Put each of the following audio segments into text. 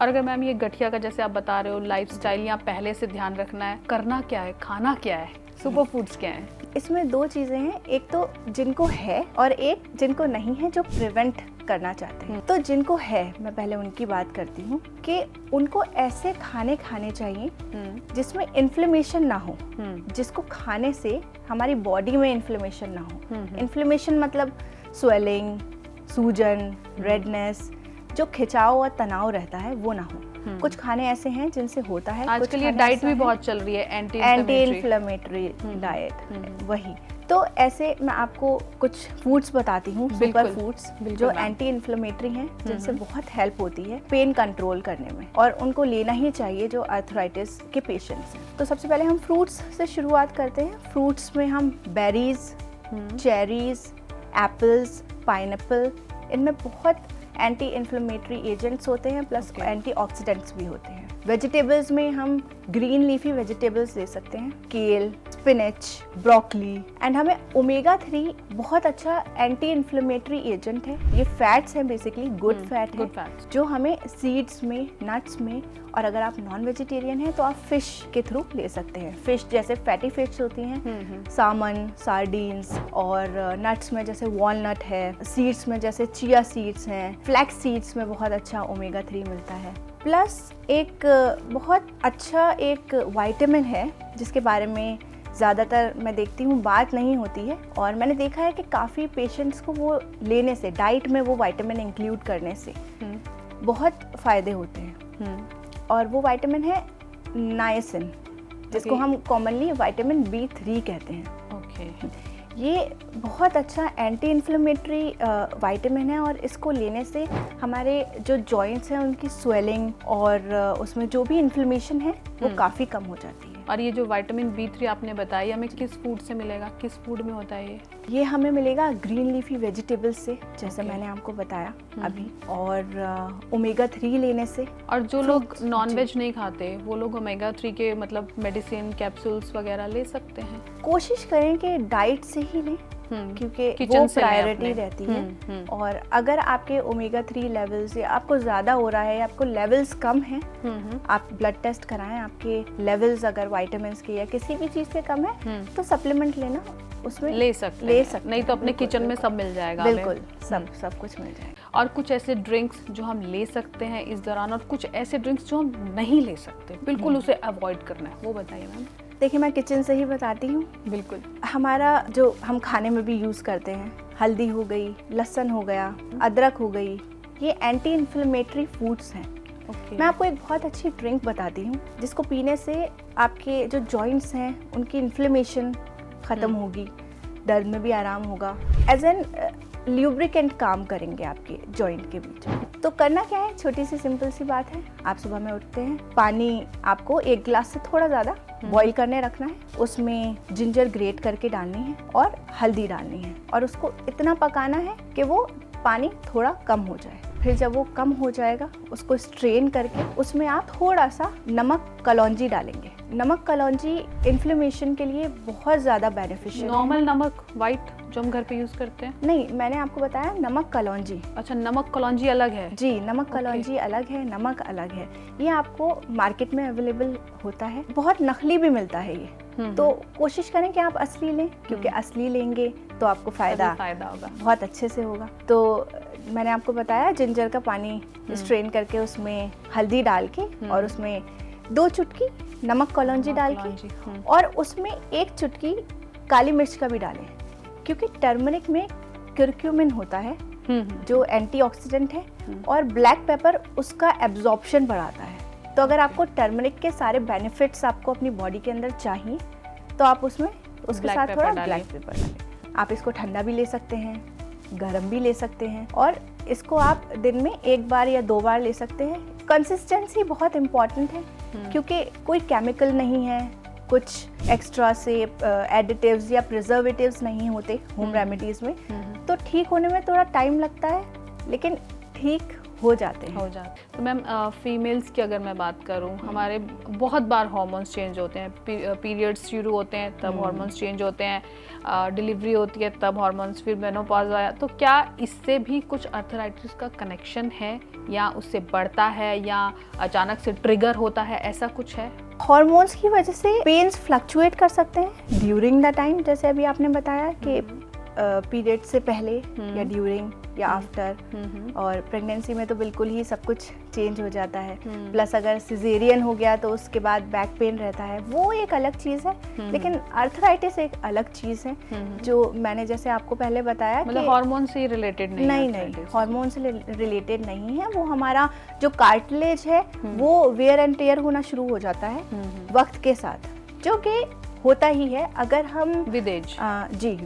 और अगर मैम ये गठिया का जैसे आप बता रहे हो लाइफस्टाइल या पहले से ध्यान रखना है, करना क्या है, खाना क्या है, सुपर फूड्स क्या है? इसमें दो चीज़ें हैं, एक तो जिनको है और एक जिनको नहीं है जो प्रिवेंट करना चाहते हैं। तो जिनको है मैं पहले उनकी बात करती हूँ कि उनको ऐसे खाने खाने चाहिए जिसमें इन्फ्लेमेशन ना हो, जिसको खाने से हमारी बॉडी में इन्फ्लेमेशन ना हो। इन्फ्लेमेशन मतलब स्वेलिंग, सूजन, रेडनेस, जो खिंचाव और तनाव रहता है वो ना हो। कुछ खाने ऐसे हैं जिनसे होता है। आजकल ये डाइट भी बहुत चल रही है, एंटी इन्फ्लेमेटरी डाइट, वही। तो ऐसे मैं आपको कुछ फूड्स बताती हूँ, सुपर फूड्स जो एंटी इन्फ्लेमेटरी हैं, जिनसे बहुत हेल्प होती है पेन कंट्रोल करने में, और उनको लेना ही चाहिए जो आर्थराइटिस के पेशेंट्स हैं। तो सबसे पहले हम फ्रूट्स से शुरुआत करते हैं। फ्रूट्स में हम बेरीज, चेरीज, एप्पल्स, पाइनएप्पल, इनमें बहुत एंटी इन्फ्लेमेटरी एजेंट्स होते हैं, प्लस एंटीऑक्सीडेंट्स भी होते हैं। वेजिटेबल्स में हम ग्रीन लीफी वेजिटेबल्स ले सकते हैं, केल, स्पिनच, ब्रोकली, एंड हमें ओमेगा 3 बहुत अच्छा एंटी इन्फ्लेमेटरी एजेंट है। ये फैट्स हैं, बेसिकली गुड फैट है, जो हमें सीड्स में, नट्स में, और अगर आप नॉन वेजिटेरियन हैं तो आप फिश के थ्रू ले सकते हैं। फिश जैसे फैटी फिश होती हैं, सामन, सार्डीन्स, और नट्स में जैसे वॉलनट है, सीड्स में जैसे चिया सीड्स हैं, फ्लैक्स सीड्स में बहुत अच्छा ओमेगा 3 मिलता है। प्लस एक बहुत अच्छा एक विटामिन है जिसके बारे में ज़्यादातर मैं देखती हूँ बात नहीं होती है, और मैंने देखा है कि काफ़ी पेशेंट्स को वो लेने से, डाइट में वो विटामिन इंक्लूड करने से बहुत फ़ायदे होते हैं। और वो विटामिन है नायसिन, जिसको हम कॉमनली विटामिन B3 कहते हैं। ये बहुत अच्छा एंटी इन्फ्लेमेटरी विटामिन है, और इसको लेने से हमारे जो जॉइंट्स हैं उनकी स्वेलिंग और उसमें जो भी इन्फ्लेमेशन है वो काफ़ी कम हो जाती है। और ये जो विटामिन B3 आपने बताया, हमें किस फूड से मिलेगा, किस फूड में होता है ये हमें मिलेगा ग्रीन लीफी वेजिटेबल्स से, जैसे मैंने आपको बताया अभी, और ओमेगा 3 लेने से। और जो लोग नॉनवेज नहीं खाते वो लोग ओमेगा 3 के मतलब मेडिसिन कैप्सूल्स वगैरह ले सकते हैं? कोशिश करें कि डाइट से ही लें, क्योंकि वो प्रायोरिटी रहती है। और अगर आपके ओमेगा 3 लेवल्स या आपको ज़्यादा हो रहा है या आपको लेवल्स कम हैं, आप ब्लड टेस्ट कराएं, आपके लेवल्स अगर विटामिन्स के या किसी भी चीज़ के कम है तो सप्लीमेंट लेना, उसमें ले सकते नहीं तो अपने किचन में सब मिल जाएगा। बिल्कुल, सब कुछ मिल जाएगा। और कुछ ऐसे ड्रिंक्स जो हम ले सकते हैं इस दौरान, और कुछ ऐसे ड्रिंक्स जो हम नहीं ले सकते, बिल्कुल उसे अवॉइड करना है, वो बताइए मैम। देखिए, मैं किचन से ही बताती हूँ। बिल्कुल। हमारा जो हम खाने में भी यूज़ करते हैं, हल्दी हो गई, लहसुन हो गया, अदरक हो गई, ये एंटी इन्फ्लेमेटरी फूड्स हैं। मैं आपको एक बहुत अच्छी ड्रिंक बताती हूँ जिसको पीने से आपके जो जॉइंट्स हैं उनकी इन्फ्लेमेशन ख़त्म होगी, दर्द में भी आराम होगा, एज एन ल्यूब्रिकेंट काम करेंगे आपके जॉइंट के बीच। तो करना क्या है, छोटी सी सिंपल सी बात है। आप सुबह में उठते हैं, पानी आपको 1 गिलास से थोड़ा ज़्यादा बॉईल करने रखना है, उसमें जिंजर ग्रेट करके डालनी है और हल्दी डालनी है, और उसको इतना पकाना है कि वो पानी थोड़ा कम हो जाए। फिर जब वो कम हो जाएगा उसको स्ट्रेन करके उसमें आप थोड़ा सा नमक कलौंजी डालेंगे। नमक कलौंजी इन्फ्लेमेशन के लिए बहुत ज़्यादा बेनिफिशियल है। नॉर्मल नमक वाइट जो हम घर पे यूज़ करते हैं? नहीं, मैंने आपको बताया नमक कलौंजी। अच्छा, नमक कलौंजी अलग है? जी, नमक कलौंजी अलग है, नमक अलग है। ये आपको मार्केट में अवेलेबल होता है, बहुत नकली भी मिलता है ये। तो कोशिश करें कि आप असली लें, क्योंकि असली लेंगे तो आपको फ़ायदा होगा, बहुत अच्छे से होगा। तो मैंने आपको बताया जिंजर का पानी स्ट्रेन करके उसमें हल्दी डाल के और उसमें 2 चुटकी नमक कलौंजी डाल के, और उसमें 1 चुटकी काली मिर्च का भी डालें, क्योंकि टर्मरिक में क्यूरक्यूमिन होता है जो एंटीऑक्सीडेंट है, और ब्लैक पेपर उसका एब्जॉर्प्शन बढ़ाता है। तो अगर आपको टर्मरिक के सारे बेनिफिट्स आपको अपनी बॉडी के अंदर चाहिए तो आप उसमें उसके साथ थोड़ा ब्लैक पेपर डालें। आप इसको ठंडा भी ले सकते हैं, गरम भी ले सकते हैं, और इसको आप दिन में 1 बार या 2 बार ले सकते हैं। कंसिस्टेंसी बहुत इम्पॉर्टेंट है, क्योंकि कोई केमिकल नहीं है, कुछ एक्स्ट्रा से एडिटिव्स या प्रिजर्वेटिव्स नहीं होते होम रेमेडीज़ में। तो ठीक होने में थोड़ा टाइम लगता है, लेकिन ठीक हो जाते हैं। हो जाते। तो मैम फीमेल्स की अगर मैं बात करूं, हमारे बहुत बार हार्मोन्स चेंज होते हैं, पीरियड्स शुरू होते हैं तब हार्मोन्स चेंज होते हैं, डिलीवरी होती है तब हार्मोन्स, फिर मेनोपॉज आया, तो क्या इससे भी कुछ आर्थराइटिस का कनेक्शन है या उससे बढ़ता है या अचानक से ट्रिगर होता है, ऐसा कुछ है? हॉर्मोन्स की वजह से पेन्स फ्लक्चुएट कर सकते हैं ड्यूरिंग द टाइम, जैसे अभी आपने बताया कि पीरियड से पहले या ड्यूरिंग या आफ्टर, और प्रेगनेंसी में तो बिल्कुल ही सब कुछ चेंज हो जाता है। प्लस अगर सिजेरियन हो गया तो उसके बाद बैक पेन रहता है, वो एक अलग चीज़ है। लेकिन आर्थराइटिस एक अलग चीज़ है जो मैंने जैसे आपको पहले बताया, मतलब हार्मोन से रिलेटेड नहीं, हार्मोन से रिलेटेड नहीं है। वो हमारा जो कार्टिलेज है वो वेयर एंड टेयर होना शुरू हो जाता है वक्त के साथ, जो कि होता ही है अगर हम विद एज,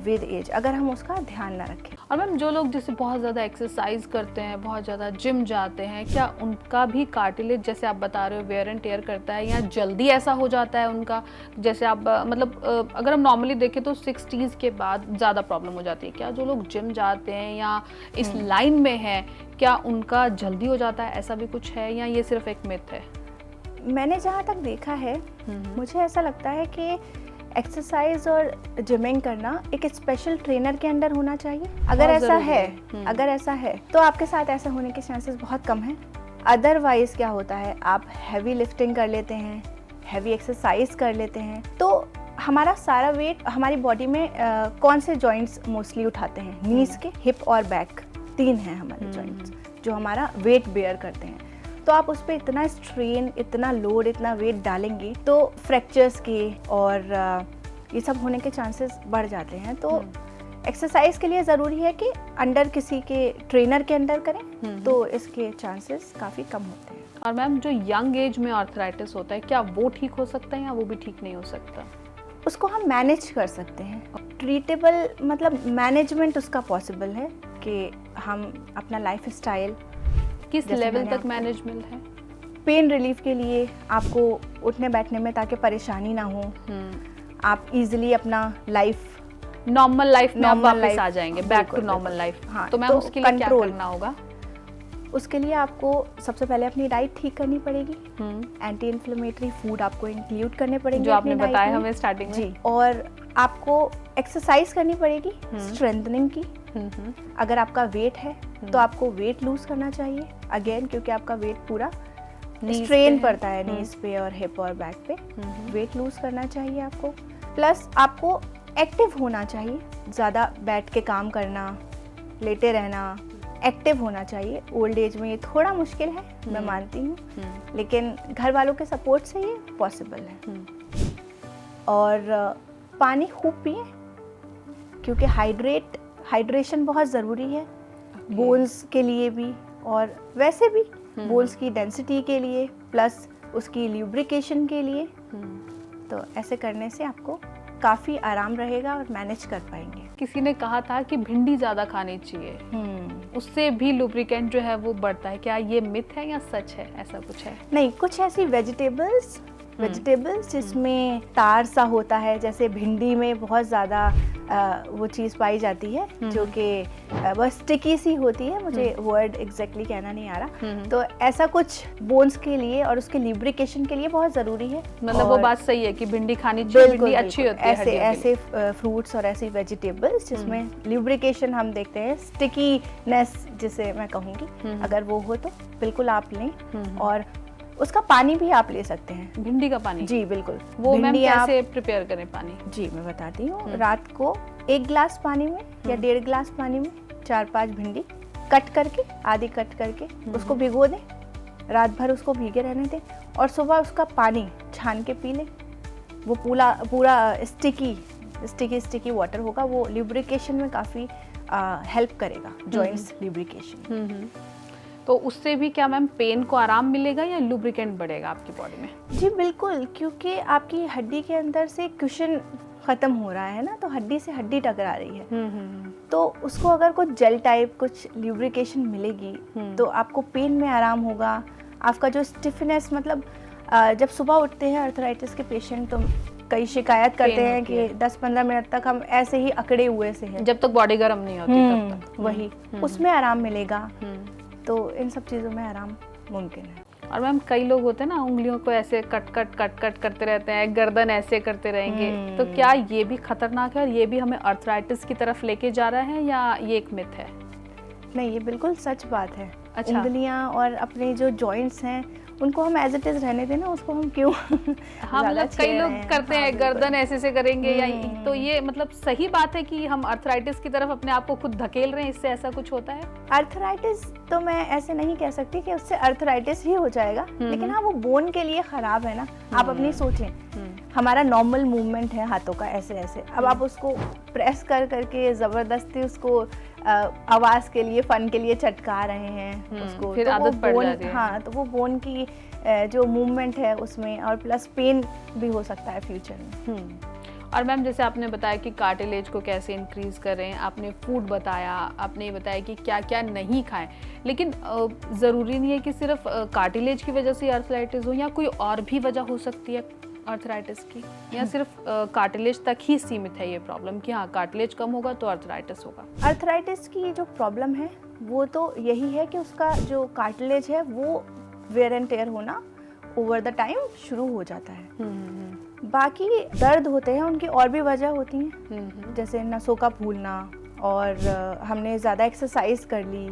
विद एज, अगर हम उसका ध्यान ना रखें। और मैम जो लोग जैसे बहुत ज़्यादा एक्सरसाइज करते हैं, बहुत ज़्यादा जिम जाते हैं, क्या उनका भी कार्टिलेज जैसे आप बता रहे हो वेयर एंड टेयर करता है या जल्दी ऐसा हो जाता है उनका? जैसे आप मतलब अगर हम नॉर्मली देखें तो 60s के बाद ज़्यादा प्रॉब्लम हो जाती है। क्या जो लोग जिम जाते हैं या इस लाइन में हैं, क्या उनका जल्दी हो जाता है, ऐसा भी कुछ है या ये सिर्फ एक मिथ है? मैंने जहाँ तक देखा है, मुझे ऐसा लगता है कि एक्सरसाइज और जिमिंग करना एक स्पेशल ट्रेनर के अंडर होना चाहिए। अगर ऐसा है तो आपके साथ ऐसा होने के चांसेस बहुत कम हैं। अदरवाइज क्या होता है, आप हैवी लिफ्टिंग कर लेते हैं, हैवी एक्सरसाइज कर लेते हैं, तो हमारा सारा वेट हमारी बॉडी में कौन से जॉइंट्स मोस्टली उठाते हैं? नीज के, हिप और बैक, 3 हैं हमारे जॉइंट्स जो हमारा वेट बेयर करते हैं। तो आप उस पर इतना स्ट्रेन, इतना लोड, इतना वेट डालेंगे तो फ्रैक्चर्स के और ये सब होने के चांसेस बढ़ जाते हैं। तो एक्सरसाइज के लिए ज़रूरी है कि अंडर किसी के ट्रेनर के अंडर करें, तो इसके चांसेस काफ़ी कम होते हैं। और मैम जो यंग एज में आर्थराइटिस होता है, क्या वो ठीक हो सकता है या वो भी ठीक नहीं हो सकता? उसको हम मैनेज कर सकते हैं। ट्रीटेबल मतलब मैनेजमेंट उसका पॉसिबल है कि हम अपना लाइफ स्टाइल किस लेवल तक मैनेजेबल है? पेन रिलीफ के लिए आपको उठने बैठने में ताकि परेशानी ना हो, आप इजीली अपना नॉर्मल लाइफ में वापस आ जाएंगे, बैक टू नॉर्मल लाइफ। हाँ, तो मैम उसके लिए क्या करना होगा? उसके लिए आपको सबसे पहले अपनी डाइट ठीक करनी पड़ेगी। एंटी इन्फ्लेमेटरी फूड आपको इंक्लूड करने पड़ेंगे, जो आपने बताया हमें स्टार्टिंग में। जी, और आपको एक्सरसाइज करनी पड़ेगी स्ट्रेंथनिंग की। अगर आपका वेट है तो आपको वेट लूज करना चाहिए, अगेन क्योंकि आपका वेट पूरा स्ट्रेन पड़ता है नीज पे और हिप और बैक पे। वेट लूज करना चाहिए आपको। प्लस आपको एक्टिव होना चाहिए, ज़्यादा बैठ के काम करना, लेटे रहना, एक्टिव होना चाहिए। ओल्ड एज में ये थोड़ा मुश्किल है, मैं मानती हूँ, लेकिन घर वालों के सपोर्ट से ये पॉसिबल है। और पानी खूब पिए, क्योंकि हाइड्रेशन बहुत ज़रूरी है बोन्स के लिए भी और वैसे भी बोन्स की डेंसिटी के लिए, प्लस उसकी ल्यूब्रिकेशन के लिए। तो ऐसे करने से आपको काफ़ी आराम रहेगा और मैनेज कर पाएंगे। किसी ने कहा था कि भिंडी ज़्यादा खानी चाहिए, उससे भी लुब्रिकेंट जो है वो बढ़ता है, क्या ये मिथ है या सच है, ऐसा कुछ है? नहीं, कुछ ऐसी वेजिटेबल्स जिसमें तार सा होता है, जैसे भिंडी में बहुत ज़्यादा वो चीज़ पाई जाती है जो कि बहुत स्टिकी सी होती है, मुझे वर्ड एग्जैक्टली कहना नहीं आ रहा। तो ऐसा कुछ बोन्स के लिए और उसके ल्यूब्रिकेशन के लिए बहुत ज़रूरी है। मतलब वो बात सही है कि भिंडी खानी चाहिए, भिंडी अच्छी होती है। ऐसे फ्रूट्स और ऐसी वेजिटेबल्स जिसमें ल्यूब्रिकेशन हम देखते हैं, स्टिकीनेस जिसे मैं कहूँगी, अगर वो हो तो बिल्कुल आप लें। और उसका पानी भी आप ले सकते हैं, भिंडी का पानी। जी बिल्कुल। वो मैम कैसे प्रिपेयर करें पानी? जी मैं बताती हूँ। रात को 1 गिलास पानी में या 1.5 गिलास पानी में 4-5 भिंडी कट करके, आधी कट करके उसको भिगो दें, रात भर उसको भीगे रहने दें और सुबह उसका पानी छान के पी लें। वो पूरा स्टिकी वाटर होगा, वो ल्यूब्रिकेशन में काफ़ी हेल्प करेगा, जॉइंट्स ल्यूब्रिकेशन। तो उससे भी क्या मैम पेन को आराम मिलेगा या लुब्रिकेंट बढ़ेगा आपकी बॉडी में? जी बिल्कुल, क्योंकि आपकी हड्डी के अंदर से कुशन ख़त्म हो रहा है ना, तो हड्डी से हड्डी टकरा रही है। तो उसको अगर कुछ जेल टाइप कुछ ल्यूब्रिकेशन मिलेगी तो आपको पेन में आराम होगा। आपका जो स्टिफनेस, मतलब जब सुबह उठते हैं आर्थराइटिस के पेशेंट तो कई शिकायत करते हैं कि 10-15 मिनट तक हम ऐसे ही अकड़े हुए से हैं, जब तक बॉडी गर्म नहीं होती तब तक। वही उसमें आराम मिलेगा। तो इन सब चीज़ों में आराम मुमकिन है। और मैम कई लोग होते हैं ना, उंगलियों को ऐसे कट कट करते रहते हैं, गर्दन ऐसे करते रहेंगे, तो क्या ये भी खतरनाक है और ये भी हमें अर्थराइटिस की तरफ लेके जा रहा है या ये एक मिथ है? नहीं, ये बिल्कुल सच बात है। अच्छा। उंगलियां और अपने जो जॉइंट्स हैं उनको हम एज इट इज रहने दें ना, उसको हम क्यों हाँ, मतलब कई लोग करते हैं, गर्दन ऐसे से करेंगे या तो ये मतलब सही बात है कि हम अर्थराइटिस की तरफ अपने आप को खुद धकेल रहे हैं, इससे ऐसा कुछ होता है? अर्थराइटिस तो मैं ऐसे नहीं कह सकती कि उससे अर्थराइटिस ही हो जाएगा, लेकिन हाँ वो बोन के लिए खराब है ना। आप अपनी सोचें, हमारा नॉर्मल मूवमेंट है हाथों का ऐसे ऐसे, अब आप उसको प्रेस कर करके ज़बरदस्ती उसको आवाज़ के लिए, फन के लिए चटका रहे हैं उसको, फिर तो आदत पड़ बोन, जाती है। हाँ, तो वो बोन की जो मूवमेंट है उसमें, और प्लस पेन भी हो सकता है फ्यूचर में। और मैम जैसे आपने बताया कि कार्टिलेज को कैसे इंक्रीज करें, आपने फूड बताया, आपने बताया कि क्या क्या नहीं खाएं, लेकिन ज़रूरी नहीं है कि सिर्फ कार्टिलेज की वजह से अर्थराइटिस हो, या कोई और भी वजह हो सकती है अर्थराइटिस की, या सिर्फ कार्टिलेज तक ही सीमित है ये प्रॉब्लम कि हाँ कार्टिलेज कम होगा तो अर्थराइटिस होगा? अर्थराइटिस की जो प्रॉब्लम है वो तो यही है कि उसका जो कार्टिलेज है वो वेयर एंड टेयर होना ओवर द टाइम शुरू हो जाता है। बाकी दर्द होते हैं, उनकी और भी वजह होती हैं, जैसे नसों का फूलना, और हमने ज़्यादा एक्सरसाइज कर ली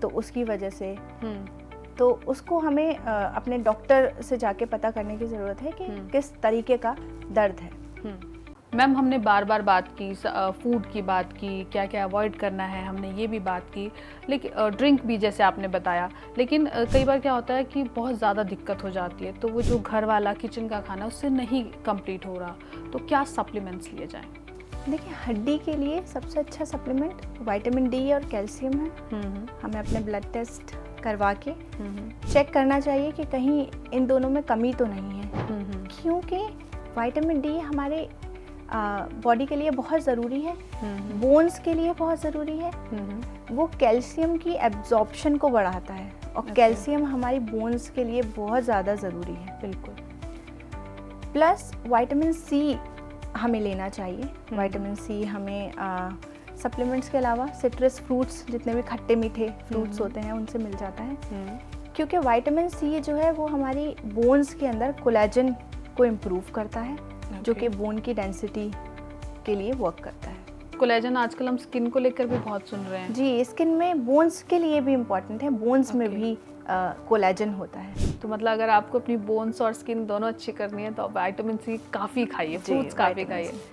तो उसकी वजह से, तो उसको हमें अपने डॉक्टर से जाके पता करने की ज़रूरत है कि किस तरीके का दर्द है। मैम हमने बार बार बात की, फूड की बात की, क्या क्या अवॉइड करना है हमने ये भी बात की, लेकिन ड्रिंक भी जैसे आपने बताया, लेकिन कई बार क्या होता है कि बहुत ज़्यादा दिक्कत हो जाती है, तो वो जो घर वाला किचन का खाना उससे नहीं कंप्लीट हो रहा, तो क्या सप्लीमेंट्स लिए जाएं? देखिए, हड्डी के लिए सबसे अच्छा सप्लीमेंट विटामिन डी और कैल्शियम है। हमें अपने ब्लड टेस्ट करवा के चेक करना चाहिए कि कहीं इन दोनों में कमी तो नहीं है, क्योंकि विटामिन डी हमारे बॉडी के लिए बहुत ज़रूरी है, बोन्स के लिए बहुत ज़रूरी है। वो कैल्शियम की एब्जॉर्प्शन को बढ़ाता है, और कैल्शियम हमारी बोन्स के लिए बहुत ज़्यादा ज़रूरी है। बिल्कुल। प्लस विटामिन सी हमें लेना चाहिए। विटामिन सी हमें सप्लीमेंट्स के अलावा सिट्रस फ्रूट्स, जितने भी खट्टे मीठे फ्रूट्स होते हैं, उनसे मिल जाता है, क्योंकि विटामिन सी जो है वो हमारी बोन्स के अंदर कोलेजन को इम्प्रूव करता है, जो कि बोन की डेंसिटी के लिए वर्क करता है। कोलेजन आजकल हम स्किन को लेकर भी बहुत सुन रहे हैं। जी, स्किन में, बोन्स के लिए भी इम्पॉर्टेंट है, बोन्स में भी कोलेजन होता है। तो मतलब अगर आपको अपनी बोन्स और स्किन दोनों अच्छी करनी है तो आप विटामिन सी काफ़ी खाइए, फ्रूट्स काफ़ी खाइए।